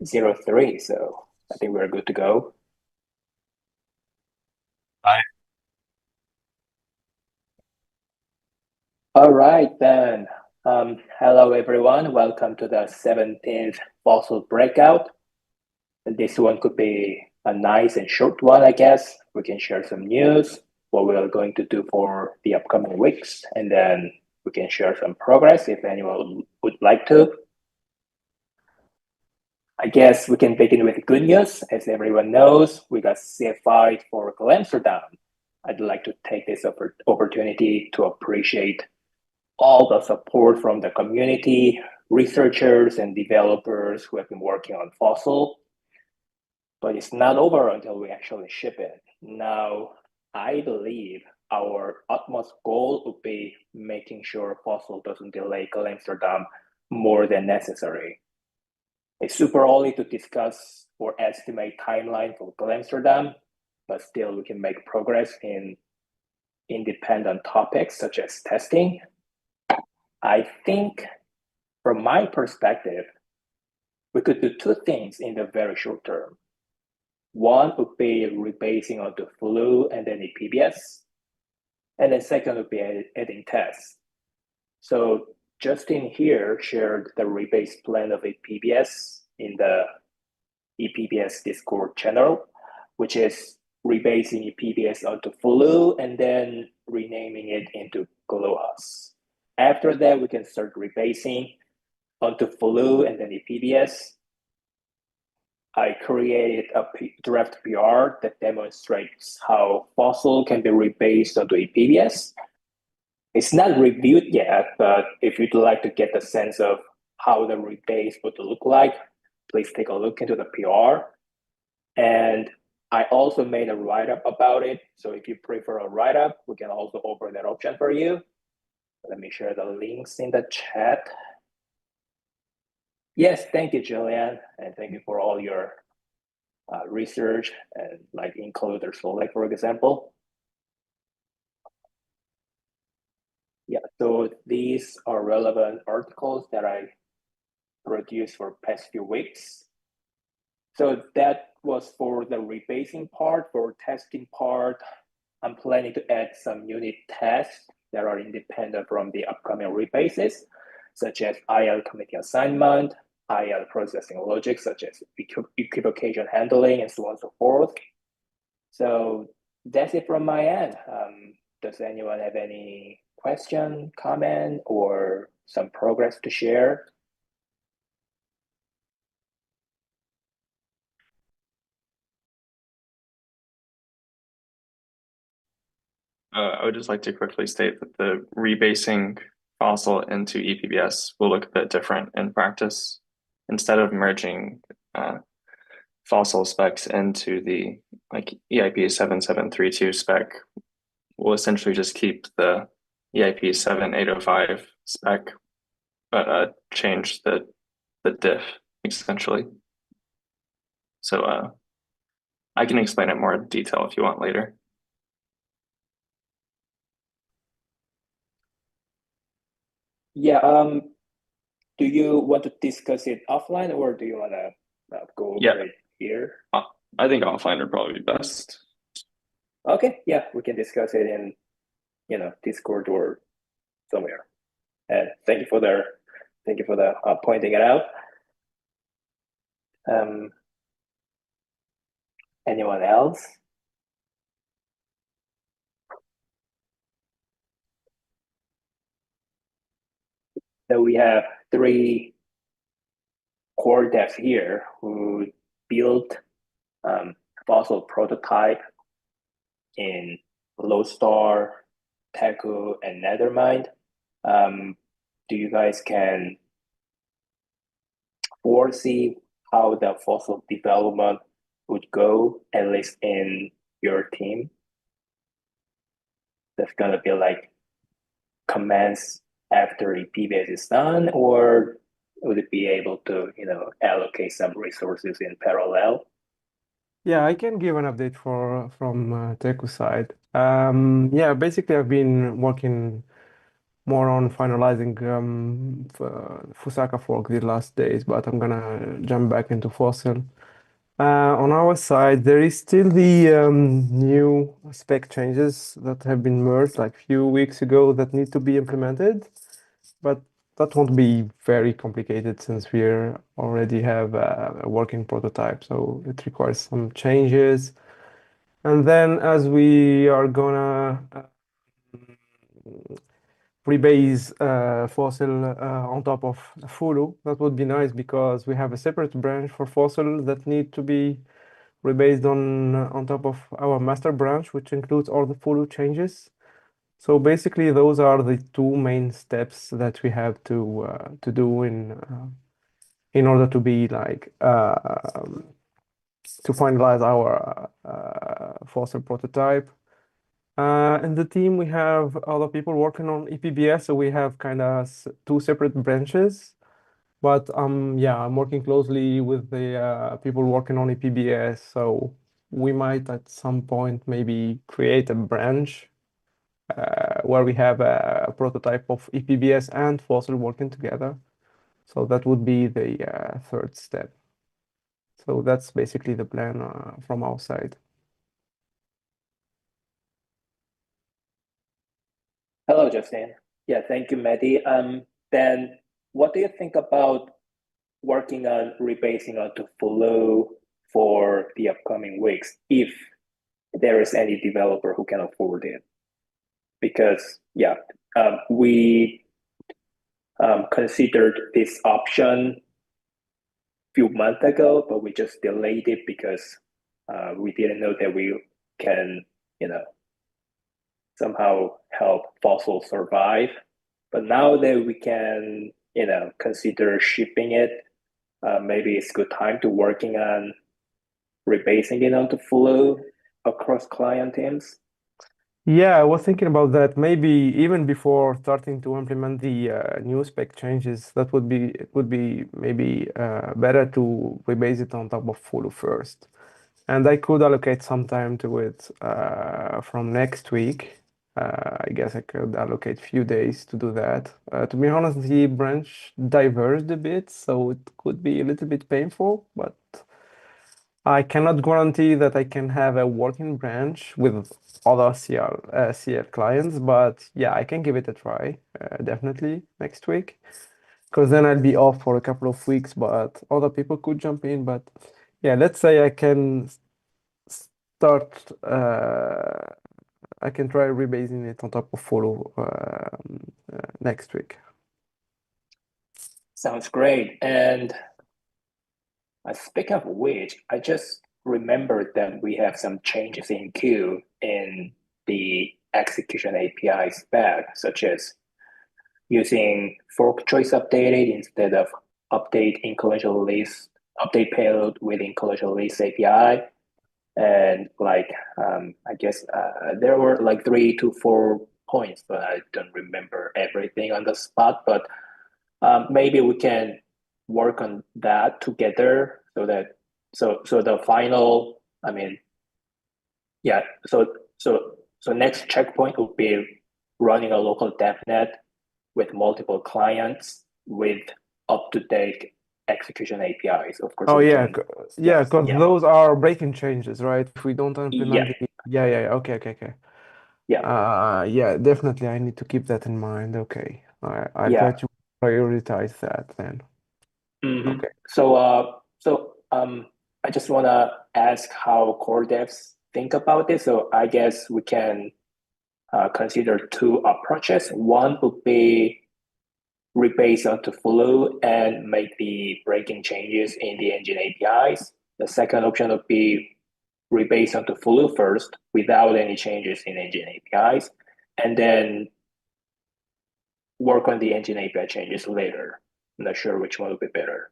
03. So I think we're good to go. Hi. All right, then. Hello, everyone. Welcome to the 17th FOCIL Breakout. And this one could be a nice and short one, I guess. We can share some news, what we are going to do for the upcoming weeks, and then we can share some progress if anyone would like to. I guess we can begin with good news. As everyone knows, we got CFI for Amsterdam. I'd like to take this opportunity to appreciate all the support from the community, researchers, and developers who have been working on FOSSIL. But it's not over until we actually ship it. Now, I believe our utmost goal would be making sure FOSSIL doesn't delay Amsterdam more than necessary. It's super early to discuss or estimate timeline for Amsterdam, but still we can make progress in independent topics such as testing. I think from my perspective, we could do two things in the very short term. One would be rebasing onto flu and then EPBS. And then second would be adding tests. So Justin here shared the rebase plan of EPBS in the EPBS Discord channel, which is rebasing EPBS onto flu and then renaming it into GLOAS. After that, we can start rebasing onto flu and then EPBS. I created a draft PR that demonstrates how FOSSIL can be rebased onto EPBS. It's not reviewed yet, but if you'd like to get the sense of how the rebase would look like, please take a look into the PR. And I also made a write-up about it. So if you prefer a write-up, we can also offer that option for you. Let me share the links in the chat. Yes, thank you, Julian. And thank you for all your research and like include or select, for example. Yeah, so these are relevant articles that I produced for past few weeks. So that was for the rebasing part. For testing part, I'm planning to add some unit tests that are independent from the upcoming rebases, such as IL committee assignment, IL processing logic, such as equivocation handling, and so on and so forth. So that's it from my end. Does anyone have any question, comment, or some progress to share? I would just like to quickly state that the rebasing fossil into EPBS will look a bit different in practice. Instead of merging fossil specs into the EIP 7732 spec, we'll essentially just keep the EIP 7805 spec, but change the diff essentially. So I can explain it more in detail if you want later. Yeah, do you want to discuss it offline or do you want to go Yeah, over it here? I think offline would probably be best. Okay, yeah, we can discuss it in, Discord or somewhere. And thank you for the pointing it out. Um, Anyone else? So we have three core devs here who built fossil prototype in Lodestar, Taku, and Nethermind. Do you guys can foresee how the fossil development would go, at least in your team? That's gonna be like commence after EPBase is done, or would it be able to, allocate some resources in parallel? Yeah, I can give an update from Teku side. Yeah, basically I've been working more on finalizing Fusaka fork the last days, but I'm gonna jump back into FOCIL. On our side, there is still the new spec changes that have been merged like few weeks ago that need to be implemented, but that won't be very complicated since we already have a working prototype, so it requires some changes. And then as we are gonna rebase FOCIL on top of Fulu, that would be nice because we have a separate branch for FOCIL that need to be rebased on top of our master branch, which includes all the Fulu changes. So basically, those are the two main steps that we have to do in order to be like to finalize our FOCIL prototype. In the team, we have other people working on EPBS, so we have kind of two separate branches. But yeah, I'm working closely with the people working on EPBS, so we might at some point maybe create a branch where we have a prototype of EPBS and FOCIL working together. So that would be the third step. So that's basically the plan from our side. Hello, Justin. Yeah, thank you, Mehdi. Then what do you think about working on rebasing onto Flow for the upcoming weeks if there is any developer who can afford it? Because yeah, we considered this option few months ago, but we just delayed it because we didn't know that we can, you know, somehow help FOSSIL survive. But now that we can, you know, consider shipping it, maybe it's good time to working on rebasing it onto Flow across client teams. Yeah, I was thinking about that. Maybe even before starting to implement the new spec changes, that would be maybe better to rebase it on top of Fulu first. And I could allocate some time to it from next week. I guess I could allocate few days to do that. To be honest, the branch diverged a bit, so it could be a little bit painful, but I cannot guarantee that I can have a working branch with other CL clients, but yeah, I can give it a try, definitely next week, because then I'll be off for a couple of weeks, but other people could jump in. But yeah, let's say I can start, I can try rebasing it on top of Follow next week. Sounds great. And speaking of which, I just remembered that we have some changes in queue in the execution API spec, such as using fork choice updated instead of update inclusion list, update payload with inclusion list API. And like, I guess there were like 3 to 4 points, but I don't remember everything on the spot. But maybe we can work on that together so that so the final, I mean, yeah, so next checkpoint will be running a local DevNet with multiple clients with up-to-date execution APIs. Of course, Oh we yeah, can, yeah, yes, because yeah, those are breaking changes, right? If we don't yeah, implement the, yeah, okay, okay, okay. yeah, Yeah, definitely. I need to keep that in mind. Okay. I'll try yeah. to prioritize that then. Mhm. Okay. So I just want to ask how core devs think about this. So I guess we can consider two approaches. One would be rebase onto Flow and make the breaking changes in the engine APIs. The second option would be rebase onto Flow first without any changes in engine APIs, and then work on the engine API changes later. I'm not sure which one would be better.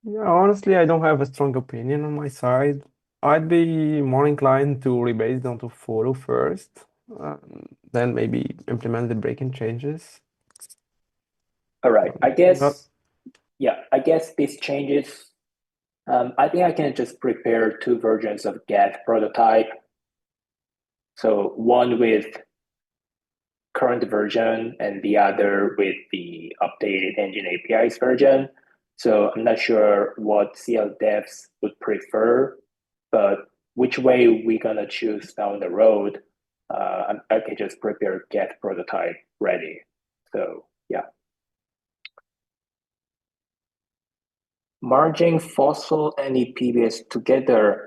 Yeah, honestly, I don't have a strong opinion on my side. I'd be more inclined to rebase down to Follow first, then maybe implement the breaking changes. All right. Not, I guess these changes, I think I can just prepare two versions of Get prototype. So one with current version and the other with the updated engine APIs version. So I'm not sure what CL devs would prefer, but which way we're gonna choose down the road, I can just prepare get prototype ready. So yeah. Merging FOCIL and EPBS together,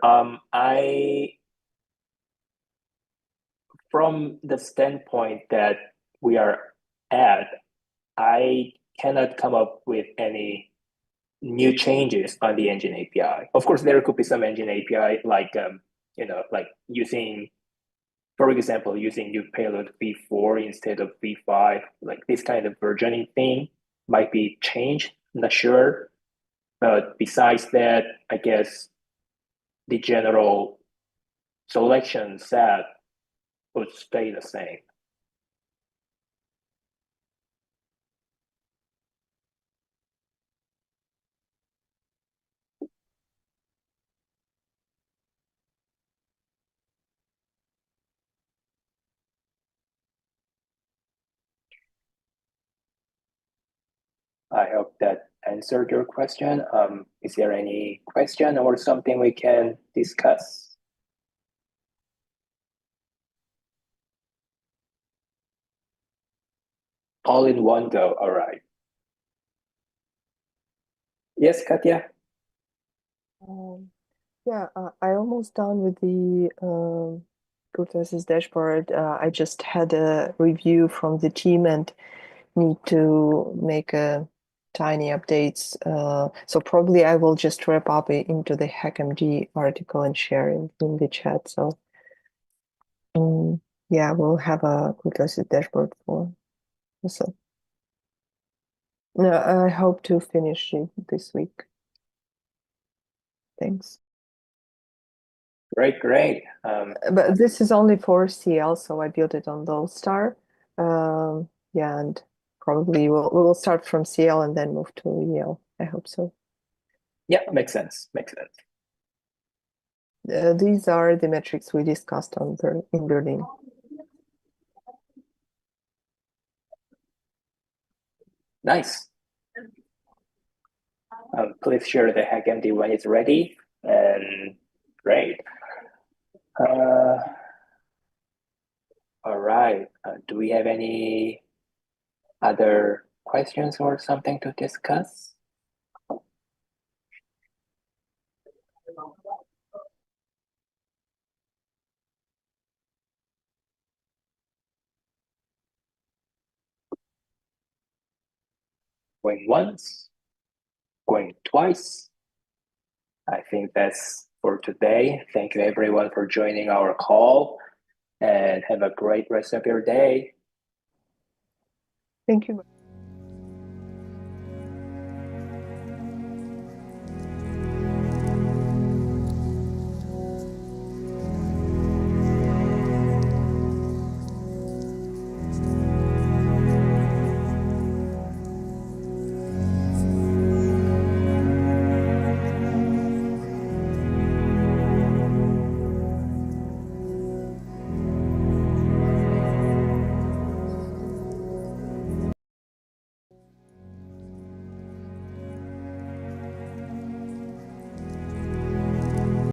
from the standpoint that we are at, I cannot come up with any new changes on the engine API. Of course, there could be some engine API like like using, for example, using new payload v4 instead of v5, like this kind of versioning thing might be changed. I'm not sure, but besides that, I guess the general selection set would stay the same. I hope that answered your question. Is there any question or something we can discuss? All in one go. All right. Yes, Katya? Yeah, I almost done with the Kurtas's dashboard. I just had a review from the team and need to make a tiny updates. So probably I will just wrap up into the HackMD article and share it in the chat. So yeah, we'll have a Kurtas's dashboard for also. No, I hope to finish it this week. Thanks. Great. But this is only for CL, so I built it on Lodestar. Yeah, and probably we will start from CL and then move to EL. I hope so. Yeah, makes sense. These are the metrics we discussed in Berlin. Nice. Please share the HackMD when it's ready. And great. All right. Do we have any other questions or something to discuss? Going once, going twice. I think that's for today. Thank you everyone for joining our call and have a great rest of your day. Thank you.